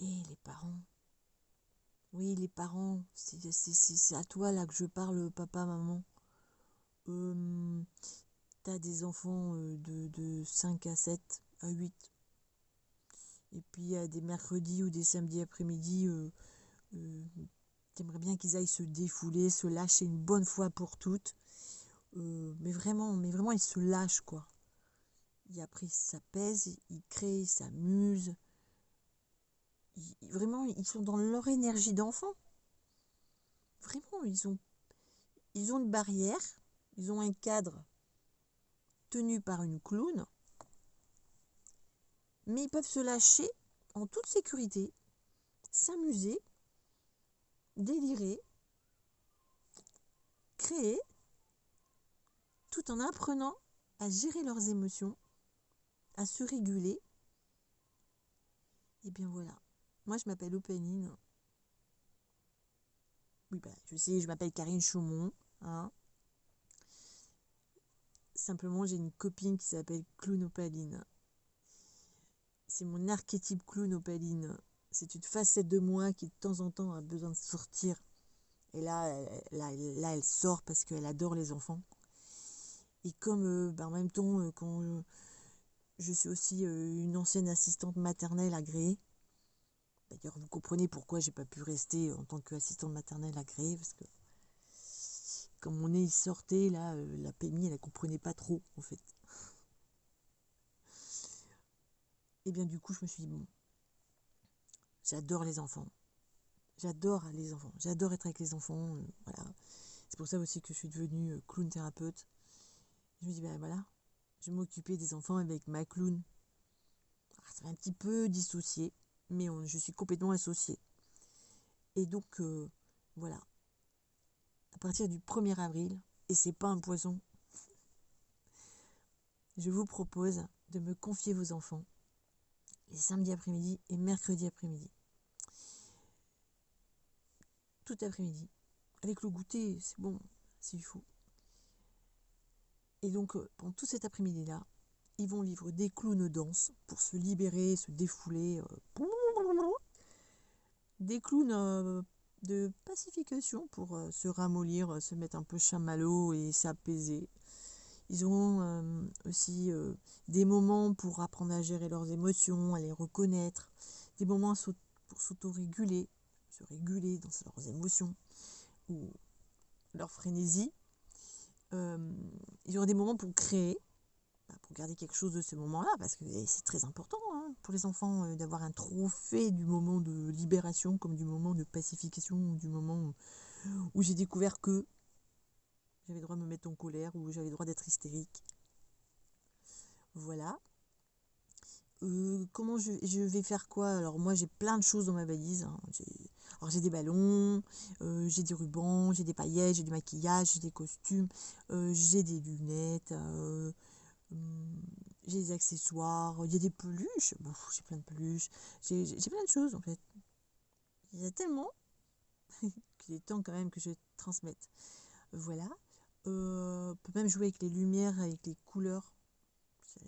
Et les parents, oui, les parents, c'est à toi là que je parle, papa, maman. Euh, T'as des enfants de 5 à 7 à 8. Et puis il y a des mercredis ou des samedis après-midi, euh, t'aimerais bien qu'ils aillent se défouler, se lâcher une bonne fois pour toutes. Mais vraiment, ils se lâchent, quoi. Et après, ça pèse, ils créent, ils s'amusent. Vraiment, ils sont dans leur énergie d'enfant. Vraiment, ils ont une barrière, ils ont un cadre tenu par une clown, mais ils peuvent se lâcher en toute sécurité, s'amuser, délirer, créer, tout en apprenant à gérer leurs émotions, à se réguler. Et bien voilà. Moi, je m'appelle Opaline. Oui, bah, je sais, je m'appelle Karine Chaumont. Hein. Simplement, j'ai une copine qui s'appelle Clown Opaline. C'est mon archétype clown Opaline. C'est une facette de moi qui, de temps en temps, a besoin de sortir. Et là, elle sort parce qu'elle adore les enfants. Et comme, en même temps, quand je suis aussi une ancienne assistante maternelle agréée, d'ailleurs, vous comprenez pourquoi j'ai pas pu rester en tant qu'assistante maternelle agréée, parce que quand mon nez il sortait, là, la PMI, elle ne comprenait pas trop, en fait. Et bien, du coup, je me suis dit, bon, j'adore les enfants. J'adore les enfants. J'adore être avec les enfants. Voilà. C'est pour ça aussi que je suis devenue clown thérapeute. Je me dis, ben voilà, je vais m'occuper des enfants avec ma clown. Alors, ça va un petit peu dissocié, mais je suis complètement associée. Et donc, voilà, à partir du 1er avril, et c'est pas un poison, je vous propose de me confier vos enfants les samedis après-midi et mercredi après-midi. Tout après-midi. Avec le goûter, c'est bon, s'il faut. Et donc, pendant tout cet après-midi-là, ils vont vivre des clowns danse pour se libérer, se défouler. Des clowns de pacification pour se ramollir, se mettre un peu chamallow et s'apaiser. Ils auront aussi des moments pour apprendre à gérer leurs émotions, à les reconnaître, des moments pour s'auto-réguler, se réguler dans leurs émotions ou leur frénésie. Il y aura des moments pour créer, pour garder quelque chose de ce moment-là, parce que c'est très important hein, pour les enfants d'avoir un trophée du moment de libération, comme du moment de pacification, ou du moment où j'ai découvert que j'avais le droit de me mettre en colère, ou j'avais le droit d'être hystérique. Voilà. Comment je vais faire quoi? Alors moi j'ai plein de choses dans ma valise. Hein. Alors j'ai des ballons, j'ai des rubans, j'ai des paillettes, j'ai du maquillage, j'ai des costumes, j'ai des lunettes, j'ai des accessoires, il y a des peluches. Bon, j'ai plein de peluches, j'ai plein de choses en fait. Il y a tellement qu'il est temps quand même que je transmette. Voilà. On peut même jouer avec les lumières, avec les couleurs. C'est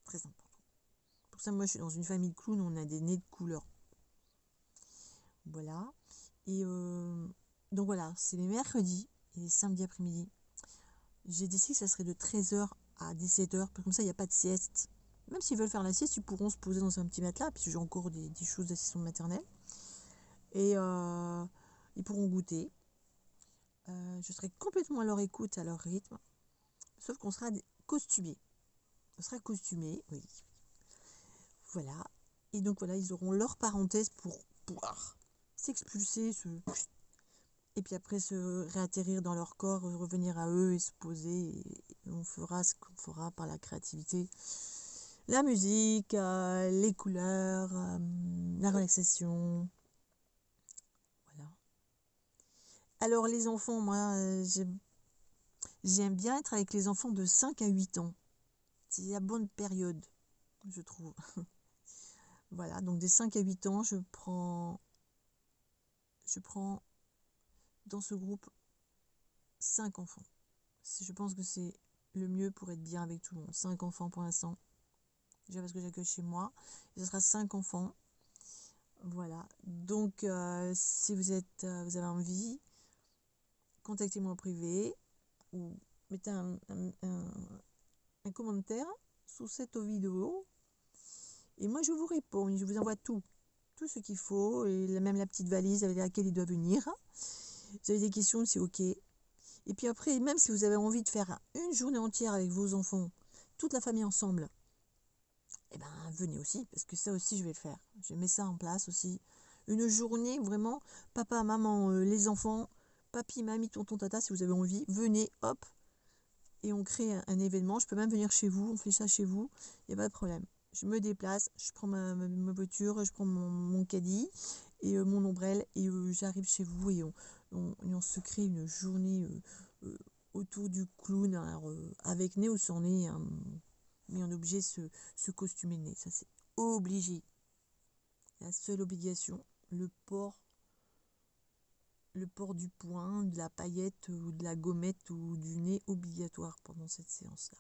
très important. Pour ça, moi, je suis dans une famille de clowns, on a des nez de couleurs. Voilà. Et donc voilà, c'est les mercredis et les samedis après-midi. J'ai décidé que ça serait de 13h à 17h, comme ça, il n'y a pas de sieste. Même s'ils veulent faire la sieste, ils pourront se poser dans un petit matelas, puisque j'ai encore des choses d'assistante maternelle. Et ils pourront goûter. Je serai complètement à leur écoute, à leur rythme. Sauf qu'on sera costumés. On sera costumés, oui. Voilà. Et donc voilà, ils auront leur parenthèse pour pouvoir s'expulser, et puis après se réatterrir dans leur corps, revenir à eux et se poser. Et on fera ce qu'on fera par la créativité. La musique, les couleurs, la relaxation. Voilà. Alors les enfants, moi, j'aime bien être avec les enfants de 5 à 8 ans. C'est la bonne période, je trouve. Voilà, donc des 5 à 8 ans, je prends dans ce groupe 5 enfants. Je pense que c'est le mieux pour être bien avec tout le monde. 5 enfants pour l'instant. Déjà parce que j'accueille chez moi. Et ce sera 5 enfants. Voilà. Donc, si vous avez envie, contactez-moi en privé ou mettez un commentaire sous cette vidéo et moi je vous réponds. Je vous envoie tout ce qu'il faut et même la petite valise avec laquelle il doit venir. Si vous avez des questions, c'est ok. Et puis après, même si vous avez envie de faire une journée entière avec vos enfants, toute la famille ensemble, eh ben venez aussi, parce que ça aussi je vais le faire. Je mets ça en place aussi. Une journée où vraiment, papa, maman, les enfants, papi, mamie, tonton, tata, si vous avez envie, venez, hop, et on crée un événement. Je peux même venir chez vous, on fait ça chez vous, il n'y a pas de problème. Je me déplace, je prends ma voiture, je prends mon caddie et mon ombrelle et j'arrive chez vous et on se crée une journée autour du clown, alors, avec nez ou sans nez, hein, mais en objet ce costume nez. Ça, c'est obligé. La seule obligation, le port du poing, de la paillette ou de la gommette ou du nez obligatoire pendant cette séance-là.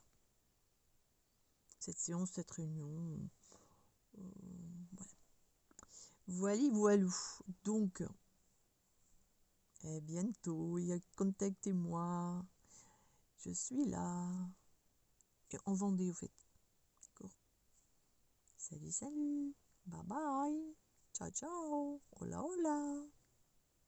Cette séance, cette réunion. Voilà. Voili voilou. Donc, bientôt, contactez-moi. Je suis là. Et en Vendée, au fait. D'accord. Salut, salut. Bye bye. Ciao, ciao. Hola, hola.